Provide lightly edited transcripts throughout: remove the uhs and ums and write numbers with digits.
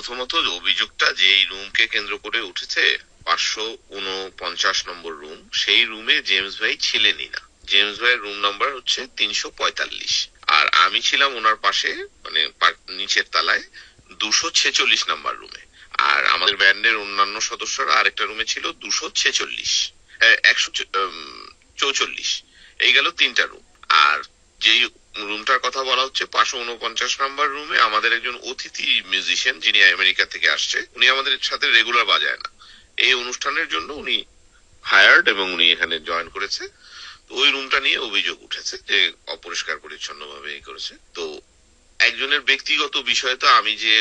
প্রথমত অভিযোগটা যে এই রুমকে কেন্দ্র করে উঠেছে 549 নম্বর রুম, সেই রুমে জেমস ভাই ছিলেনই না। জেমস ভাইয়ের রুম নাম্বার হচ্ছে 345, আর আমি ছিলাম ওনার পাশে, মানে নিচের তলায় 246 নাম্বার রুমে। আর আমাদের ব্যান্ডের অন্যান্য সদস্যরা আরেকটা রুমে ছিল 246, 144। এই গেল 3টা রুম। আর যেই রুমটার কথা বলা হচ্ছে 549 নাম্বার রুমে আমাদের একজন অতিথি মিউজিশিয়ান, যিনি আমেরিকা থেকে আসছে, উনি আমাদের সাথে রেগুলার বাজায় না, এই অনুষ্ঠানের জন্য উনি হায়ার্ড এবং উনি এখানে জয়েন করেছে। তো ওই রুমটা নিয়ে অভিযোগ উঠেছে যে অপরিষ্কার পরিচ্ছন্ন ভাবে এই করেছে। তো একজনের ব্যক্তিগত বিষয় তো আমি যে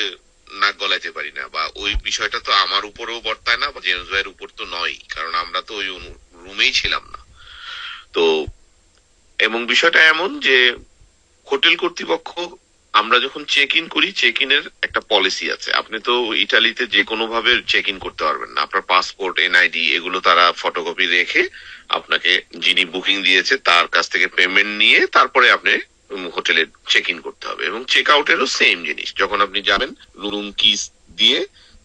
নাক গলাইতে পারি না, বা ওই বিষয়টা তো আমার উপরেও বর্তায় না, বা জেমস ভাইয়ের উপর তো নয়, কারণ আমরা তো ওই রুমেই ছিলাম না। তো এবং বিষয়টা এমন যে হোটেল কর্তৃপক্ষ, আমরা যখন চেক ইন করি, চেক ইনের একটা পলিসি আছে। আপনি তো ইটালিতে যে কোনো ভাবে চেক ইন করতে পারবেন না। আপনার পাসপোর্ট, এনআইডি এগুলো তারা ফটোকপি রেখে আপনাকে, যিনি বুকিং দিয়েছে তার কাছ থেকে পেমেন্ট নিয়ে তারপরে আপনি হোটেলে চেক ইন করতে হবে। এবং চেক আউটেরও সেম জিনিস, যখন আপনি যাবেন রুম কিস দিয়ে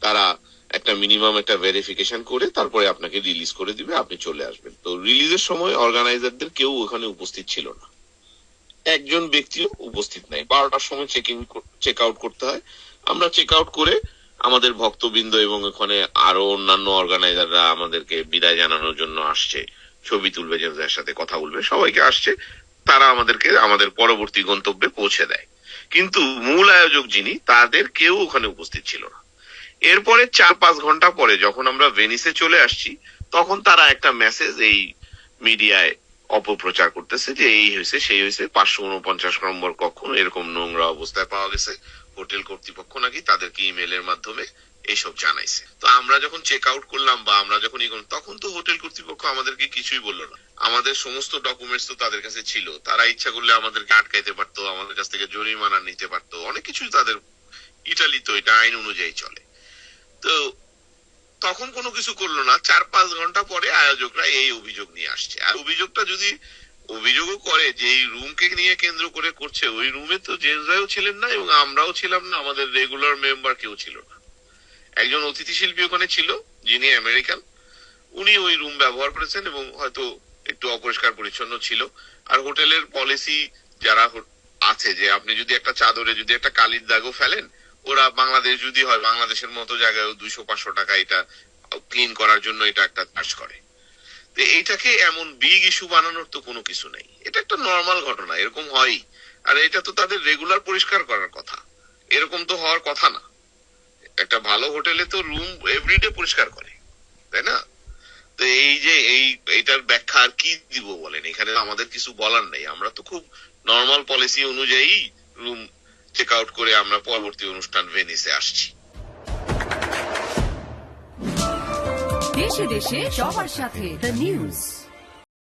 তারা একটা মিনিমাম একটা ভেরিফিকেশন করে তারপরে আপনাকে রিলিজ করে দিবে, আপনি চলে আসবেন। তো রিলিজের সময় অর্গানাইজারদের কেউ ওখানে উপস্থিত ছিল না, একজন ব্যক্তিও উপস্থিত নাই। 12টার সময় চেক আউট করতে হয়। আমরা চেক আউট করে আমাদের ভক্তবৃন্দ এবং ওখানে আরো অন্যান্য অর্গানাইজাররা আমাদেরকে বিদায় জানানোর জন্য আসছে, ছবি তুলবে, জেমসের সাথে কথা বলবে, সবাইকে আসছে। তারা আমাদেরকে আমাদের পরবর্তী গন্তব্যে পৌঁছে দেয়। কিন্তু মূল আয়োজক যিনি, তাদের কেউ ওখানে উপস্থিত ছিল না। এরপরে 4-5 ঘন্টা পরে যখন আমরা ভেনিসে চলে আসছি, তখন তারা একটা মেসেজ এই মিডিয়ায় অপপ্রচার করতেছে যে এই হয়েছে সেই হয়েছে, 549 নম্বর কক্ষ এরকম নোংরা অবস্থায় পাওয়া গেছে। হোটেল কর্তৃপক্ষ নাকি তাদেরকে ইমেলের মাধ্যমে এইসব জানাইছে। তো আমরা যখন চেক আউট করলাম বা আমরা যখন তখন তো হোটেল কর্তৃপক্ষ আমাদেরকে কিছুই বললো না। আমাদের সমস্ত ডকুমেন্টস তো তাদের কাছে ছিল, তারা ইচ্ছা করলে আমাদেরকে আটকাইতে পারতো, আমাদের কাছ থেকে জরিমানা নিতে পারতো, অনেক কিছুই তাদের, ইটালি তো এটা আইন অনুযায়ী চলে। তো তখন কোনো কিছু করলো না। 4-5 ঘন্টা পরে আয়োজকরা এই অভিযোগ নিয়ে আসছে। আর অভিযোগটা যদি অভিযোগও করে যে এই রুমকে নিয়ে কেন্দ্র করে করছে, ওই রুমে তো জেমস ভাইও ছিলেন না এবং আমরাও ছিলাম না, আমাদের রেগুলার মেম্বার কেউ ছিল না। একজন অতিথি শিল্পী ওখানে ছিল, যিনি আমেরিকান, উনি ওই রুম ব্যবহার করেছেন এবং হয়তো একটু অপরিষ্কার পরিচ্ছন্ন ছিল। আর হোটেলের পলিসি যারা আছে যে আপনি যদি একটা চাদরে যদি একটা কালির দাগও ফেলেন, ওরা বাংলাদেশ যদি হয়, বাংলাদেশের মতো জায়গায় 200-500 টাকা এটা ক্লিন করার জন্য এটা একটা চার্জ করে। তো এইটাকে এমন বিগ ইস্যু বানানোর তো কোনো কিছু নেই, এটা একটা নর্মাল ঘটনা, এরকম হয়ই। আর এটা তো তাদের রেগুলার পরিষ্কার করার কথা, এরকম তো হওয়ার কথা না। একটা ভালো হোটেলে তো রুম এভরিডে পরিষ্কার করে, তাই না? তো এই যে এইটার ব্যাখ্যা আর কি দিব বলেন, এখানে আমাদের কিছু বলার নেই। আমরা তো খুব নর্মাল পলিসি অনুযায়ী রুম চেক আউট করে আমরা পরবর্তী অনুষ্ঠান ভেনিসে আসছি। দেশে দেশে সবার সাথে দ্য নিউজ।